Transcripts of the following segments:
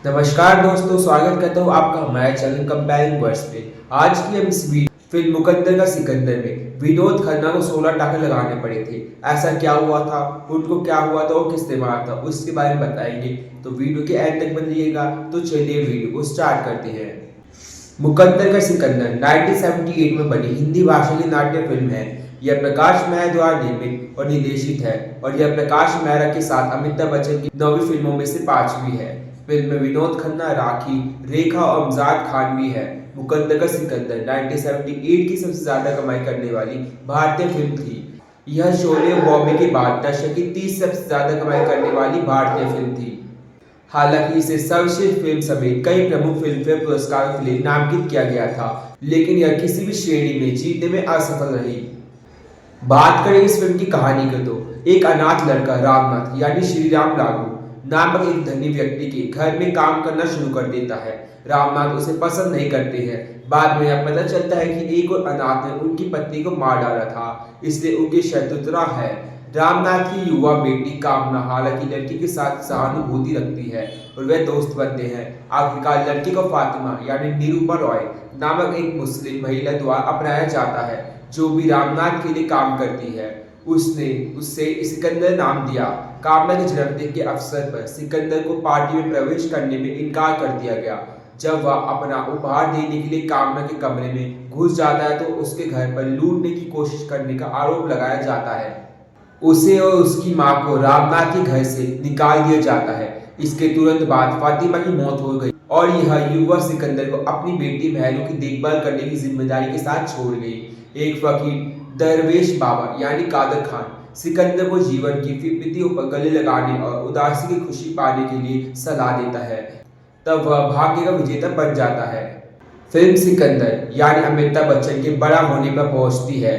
नमस्कार दोस्तों, स्वागत करता हूँ आपका हमारे चैनल कंपेयरिंग वर्ड्स पे। आज की हम इस फिल्म मुकद्दर का सिकंदर में विनोद खन्ना को 16 टाके लगाने पड़े थे। ऐसा क्या हुआ था, उनको क्या हुआ था और किसने मारा था, उसके बारे में बताएंगे। तो वीडियो के एंड तक बने रहिएगा। तो चलिए वीडियो को स्टार्ट करते हैं। मुकद्दर का सिकंदर 1978 में बनी हिंदी भाषा की नाट्य फिल्म है। यह प्रकाश मेहरा द्वारा निर्मित और निर्देशित है और यह प्रकाश मेहरा के साथ अमिताभ बच्चन की 9वीं फिल्मों में से 5वीं है। फिल्म में विनोद खन्ना, राखी, रेखा और अमजद खान भी है। मुकद्दर का सिकंदर 1978 की सबसे ज्यादा कमाई करने वाली भारतीय फिल्म थी। यह शोले और बॉबी के बाद दशक की 30 सबसे ज्यादा कमाई करने वाली भारतीय फिल्म थी। हालांकि इसे सर्वश्रेष्ठ फिल्म समेत कई प्रमुख फिल्मफेयर पुरस्कारों के लिए नामांकित किया गया था, लेकिन यह किसी भी श्रेणी में जीतने में असफल रही। बात करें इस फिल्म की कहानी की तो एक अनाथ लड़का रामनाथ यानी श्री राम लागू नामक एक धनी व्यक्ति के घर में काम करना शुरू कर देता है। रामनाथ उसे पसंद नहीं करते हैं। बाद में यह पता चलता है कि एक और अनाथ ने उनकी पत्नी को मार डाला था, इसलिए उनकी शत्रुता है। रामनाथ की युवा बेटी कामना हालांकि लड़की के साथ सहानुभूति रखती है और वे दोस्त बनते हैं। आखिरकार लड़की को फातिमा यानी निरूपा रॉय नामक एक मुस्लिम महिला द्वारा अपनाया जाता है, जो भी रामनाथ के लिए काम करती है। उसने उससे सिकंदर नाम दिया। कामना के जन्मदिन के अवसर पर सिकंदर को पार्टी में प्रवेश करने में इनकार कर दिया गया। जब वह अपना उपहार देने के लिए कामना के कमरे में घुस जाता है तो उसके घर पर लूटने की कोशिश करने का आरोप लगाया जाता है। उसे और उसकी मां को रामनाथ के घर से निकाल दिया जाता है। इसके तुरंत बाद फातिमा की मौत हो गई और यह युवा सिकंदर को अपनी बेटी बहनों की देखभाल करने की जिम्मेदारी के साथ छोड़ गई। एक फकीर दरवेश बाबा यानी कादर खान सिकंदर को जीवन की विपत्तियों पर गले लगाने और उदासी की खुशी पाने के लिए सलाह देता है। तब वह भाग्य का विजेता बन जाता है। फिल्म सिकंदर यानी अमिताभ बच्चन के बड़ा होने पर पहुंचती है,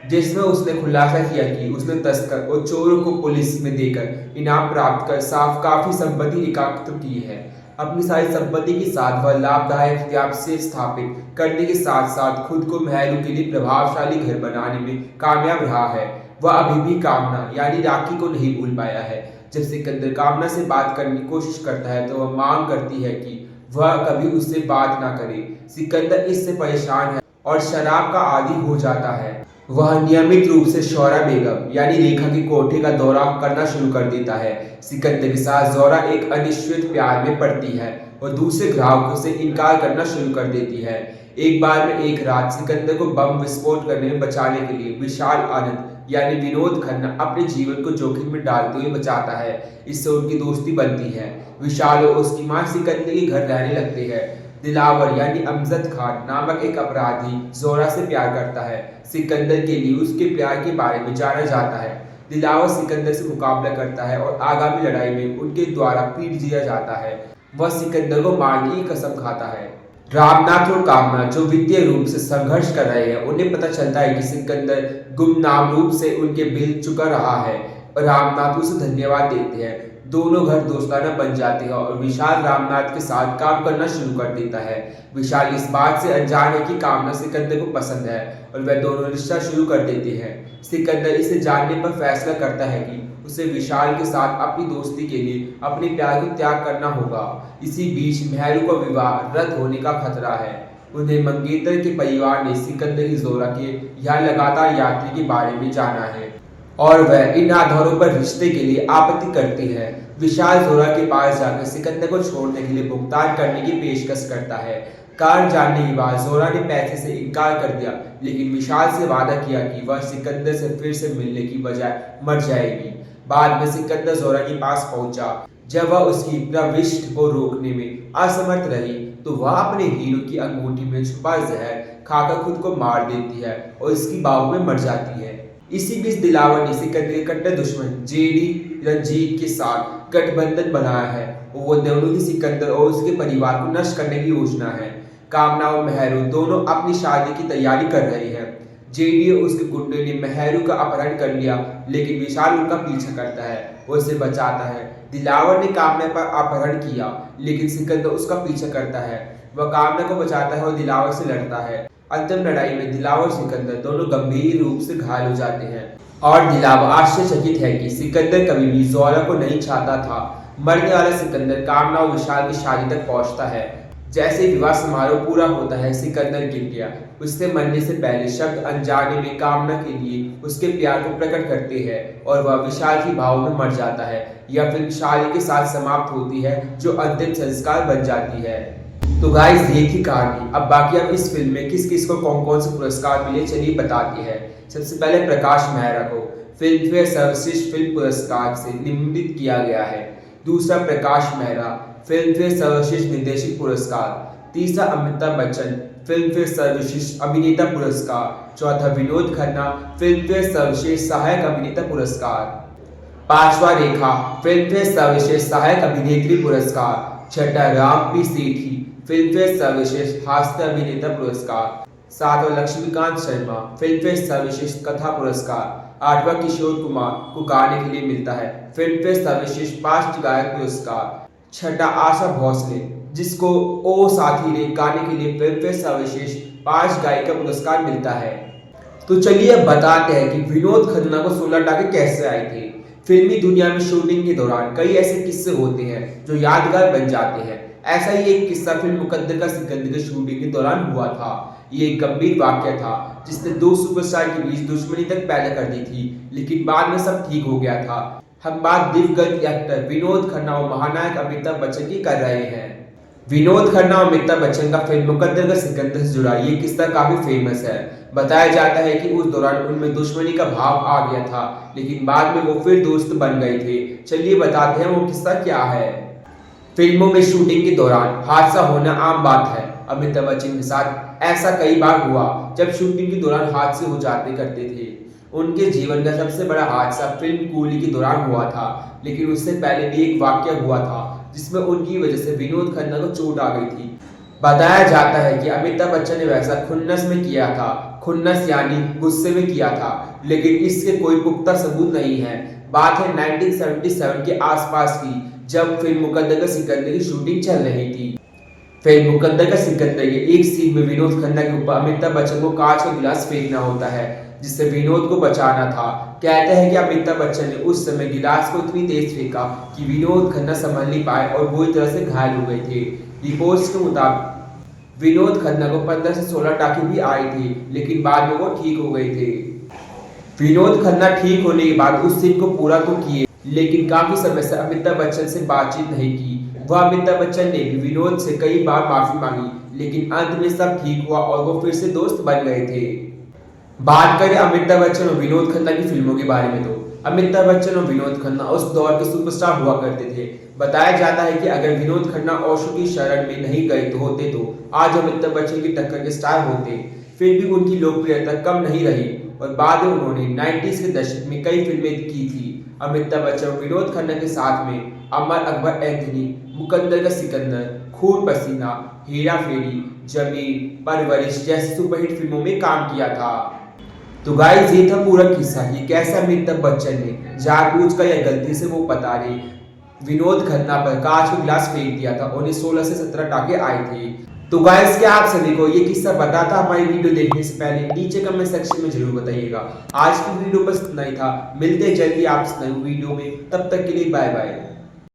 जिसमें उसने खुलासा किया कि उसने तस्कर और चोरों को पुलिस में देकर इनाम प्राप्त कर काफी संपत्ति एकत्र की है। अपनी सारी संपत्ति के साथ वह लाभदायक व्यवसाय स्थापित करने के साथ साथ खुद को महलों के लिए प्रभावशाली घर बनाने में कामयाब रहा है। वह अभी भी कामना यानी राखी को नहीं भूल पाया है। जब सिकंदर कामना से बात करने की कोशिश करता है तो वह मांग करती है कि वह कभी उससे बात ना करे। सिकंदर इससे परेशान है और शराब का आदी हो जाता है। वह नियमित रूप से शौरा बेगम यानी रेखा के कोठे का दौरा करना शुरू कर देता है। सिकंदर के साथ जोरा एक अनिश्चित प्यार में पड़ती है और दूसरे ग्राहकों से इनकार करना शुरू कर देती है। एक बार में एक रात सिकंदर को बम विस्फोट करने में बचाने के लिए विशाल आनंद यानी विनोद खन्ना अपने जीवन को जोखिम में डालते हुए बचाता है। इससे उनकी दोस्ती बनती है। विशाल और उसकी मां सिकंदर के घर रहने लगते हैं। दिलावर यानी अमजद खान नामक एक अपराधी जोरा से प्यार करता है। सिकंदर के लिए उसके प्यार के बारे में जाना जाता है। दिलावर सिकंदर से मुकाबला करता है और आगामी लड़ाई में उनके द्वारा पीट दिया जाता है। वह सिकंदर को मारने की कसम खाता है। रामनाथ और कामना जो वित्तीय रूप से संघर्ष कर रहे हैं, उन्हें पता चलता है कि सिकंदर गुमनाम रूप से उनके बिल चुका रहा है और रामनाथ उसे धन्यवाद देते हैं। दोनों घर दोस्ताना बन जाते हैं और विशाल रामनाथ के साथ काम करना शुरू कर देता है। विशाल इस बात से अनजान है कि कामना सिकंदर को पसंद है और वह दोनों रिश्ता शुरू कर देते हैं। सिकंदर इसे जानने पर फैसला करता है कि उसे विशाल के साथ अपनी दोस्ती के लिए अपने प्यार को त्याग करना होगा। इसी बीच महरू का विवाह रद्द होने का खतरा है। उन्हें मंगेतर के परिवार ने सिकंदर की जोरा के यहाँ लगातार यात्री के बारे में जाना है और वह इन आधारों पर रिश्ते के लिए आपत्ति करती है। विशाल जोरा के पास जाकर सिकंदर को छोड़ने के लिए भुगतान करने की पेशकश करता है। कारण जानने के बाद जोरा ने पैसे से इनकार कर दिया, लेकिन विशाल से वादा किया कि वह सिकंदर से फिर से मिलने की बजाय मर जाएगी। बाद में सिकंदर जोरा के पास पहुंचा। जब वह उसकी प्रविष्टि को रोकने में असमर्थ रही तो वह अपने हीरो की अंगूठी में छुपा जहर खाकर खुद को मार देती है और इसकी बाहों में मर जाती है। इसी बीच दिलावर ने सिकंदर के कट्टर दुश्मन जेडी रंजीत के साथ गठबंधन बनाया है और वो दोनों ही सिकंदर और उसके परिवार को नष्ट करने की योजना है। कामना और महरू दोनों अपनी शादी की तैयारी कर रहे हैं। जेडी और उसके गुंडे ने महरू का अपहरण कर लिया, लेकिन विशाल उनका पीछा करता है और उसे बचाता है। दिलावर ने कामना पर अपहरण किया, लेकिन सिकंदर उसका पीछा करता है। वह कामना को बचाता है और दिलावर से लड़ता है। अंतिम लड़ाई में दिलावर और सिकंदर दोनों गंभीर रूप से घायल हो जाते हैं और दिलावर आश्चर्यचकित है कि सिकंदर कभी भी जोरा को नहीं चाहता था। मरने वाला सिकंदर कामना और विशाल की शादी तक पहुंचता है। जैसे ही विवाह समारोह पूरा होता है, सिकंदर गिर गया। उससे मरने से पहले शब्द अनजाने में कामना के लिए उसके प्यार को प्रकट करते हैं और वह विशाल की भाव में मर जाता है या फिर शादी के साथ समाप्त होती है, जो अंतिम संस्कार बन जाती है। तो गाइस, ये थी कहानी। अब बाकी अब इस फिल्म में किस किस को कौन कौन से पुरस्कार मिले, चलिए बताते हैं। सबसे पहले प्रकाश मेहरा को फिल्म फेयर सर्वश्रेष्ठ फिल्म पुरस्कार से निम्नलिखित किया गया है। दूसरा प्रकाश मेहरा फिल्म फेयर सर्वश्रेष्ठ निर्देशक पुरस्कार। तीसरा अमिताभ बच्चन फिल्म फेयर सर्वश्रेष्ठ अभिनेता पुरस्कार। चौथा विनोद खन्ना फिल्म फेयर सर्वश्रेष्ठ सहायक अभिनेता पुरस्कार। पांचवा रेखा फिल्म फेयर सर्वश्रेष्ठ सहायक अभिनेत्री पुरस्कार। छठा राम पी सेठी फिल्म फेयर सर्वश्रेष्ठ हास्य अभिनेता पुरस्कार। सातवां लक्ष्मीकांत शर्मा फिल्म फेयर सर्वश्रेष्ठ कथा पुरस्कार। आठवां किशोर कुमार को गाने के लिए मिलता है फिल्म फेयर सर्वश्रेष्ठ पार्श्व गायक पुरस्कार। छठा आशा भोसले, जिसको ओ साथी रे गाने के लिए फिल्म फेयर सर्वश्रेष्ठ पार्श्व गायिका पुरस्कार मिलता है। तो चलिए अब बताते हैं कि विनोद खन्ना को 16 टाके कैसे आए थे। फिल्मी दुनिया में शूटिंग के दौरान कई ऐसे किस्से होते हैं जो यादगार बन जाते हैं। ऐसा ही एक किस्सा फिल्म मुकद्दर का सिकंदर की शूटिंग के दौरान हुआ था। ये एक गंभीर वाक्य था जिसने दो सुपरस्टार के बीच दुश्मनी तक पैदा कर दी थी, लेकिन बाद में सब ठीक हो गया था। हम बात दिवंगत एक्टर विनोद खन्ना और महानायक अमिताभ बच्चन की कर रहे हैं। विनोद खन्ना और अमिताभ बच्चन का फिल्म मुकद्दर का सिकंदर से जुड़ा ये किस्सा काफी फेमस है। बताया जाता है कि उस दौरान उनमें दुश्मनी का भाव आ गया था, लेकिन बाद में वो फिर दोस्त बन गए थे। चलिए बताते हैं वो किस्सा क्या है। फिल्मों में शूटिंग के दौरान हादसा होना आम बात है। अमिताभ बच्चन के साथ ऐसा कई बार हुआ जब शूटिंग के दौरान हादसे हो जाते करते थे। उनके जीवन का सबसे बड़ा हादसा फिल्म कूली के दौरान हुआ था, लेकिन उससे पहले भी एक वाकया हुआ था जिसमें उनकी वजह से विनोद खन्ना को चोट आ गई थी। बताया जाता है कि अमिताभ बच्चन ने वैसा खुन्नस में किया था, खुन्नस यानी गुस्से में किया था, लेकिन इसके कोई पुख्ता सबूत नहीं है। बात है 1977 के आसपास की, जब फिल्म मुकद्दर का सिकंदर की शूटिंग चल रही थी। फिल्म मुकद्दर का सिकंदर के एक सीन में विनोद खन्ना के ऊपर अमिताभ बच्चन को कांच का गिलास फेंकना होता है, जिससे विनोद को बचाना था। कहते हैं कि अमिताभ बच्चन ने उस समय गिलास को इतनी तेज फेंका कि विनोद खन्ना संभल नहीं पाए और बुरी तरह से घायल हो गए थे। रिपोर्ट्स के मुताबिक विनोद खन्ना को 15 से 16 टाके भी आए थे, लेकिन बाद में वो ठीक हो गए थे। विनोद खन्ना ठीक होने के बाद उस सीन को पूरा तो किए, लेकिन काफी समय से अमिताभ बच्चन से बातचीत नहीं की। वह अमिताभ बच्चन ने भी विनोद से कई बार माफी मांगी, लेकिन अंत में सब ठीक हुआ और वो फिर से दोस्त बन गए थे। बात करें अमिताभ बच्चन और विनोद खन्ना की फिल्मों के बारे में, तो अमिताभ बच्चन और विनोद खन्ना उस दौर के सुपरस्टार हुआ करते थे। बताया जाता है कि अगर विनोद खन्ना ओशो की शरण में नहीं गए तो होते तो आज अमिताभ बच्चन की टक्कर के स्टार होते। फिर भी उनकी लोकप्रियता कम नहीं रही और बाद में उन्होंने 90s के दशक में कई फिल्में की थी। अमिताभ बच्चन और विनोद खन्ना के साथ में अमर अकबर एंथनी, मुकद्दर का सिकंदर, खून पसीना, हेरा फेरी, जमीन, परवरिश जैसी सुपरहिट फिल्मों में काम किया था। तो गाइस, ये था पूरा किस्सा कि कैसे अमिताभ बच्चन ने जानबूझकर या गलती से वो बता रहे विनोद खन्ना पर कांच का गिलास फेंक दिया था। उन्हें 16 से 17 टाके आए थे। तो गाइस, क्या आप सभी को ये किस्सा पता था? हमारी वीडियो देखने से पहले नीचे कमेंट सेक्शन में जरूर बताइएगा। आज की वीडियो बस इतना ही था। मिलते हैं जल्दी आपसे नई वीडियो में, तब तक के लिए बाय बाय।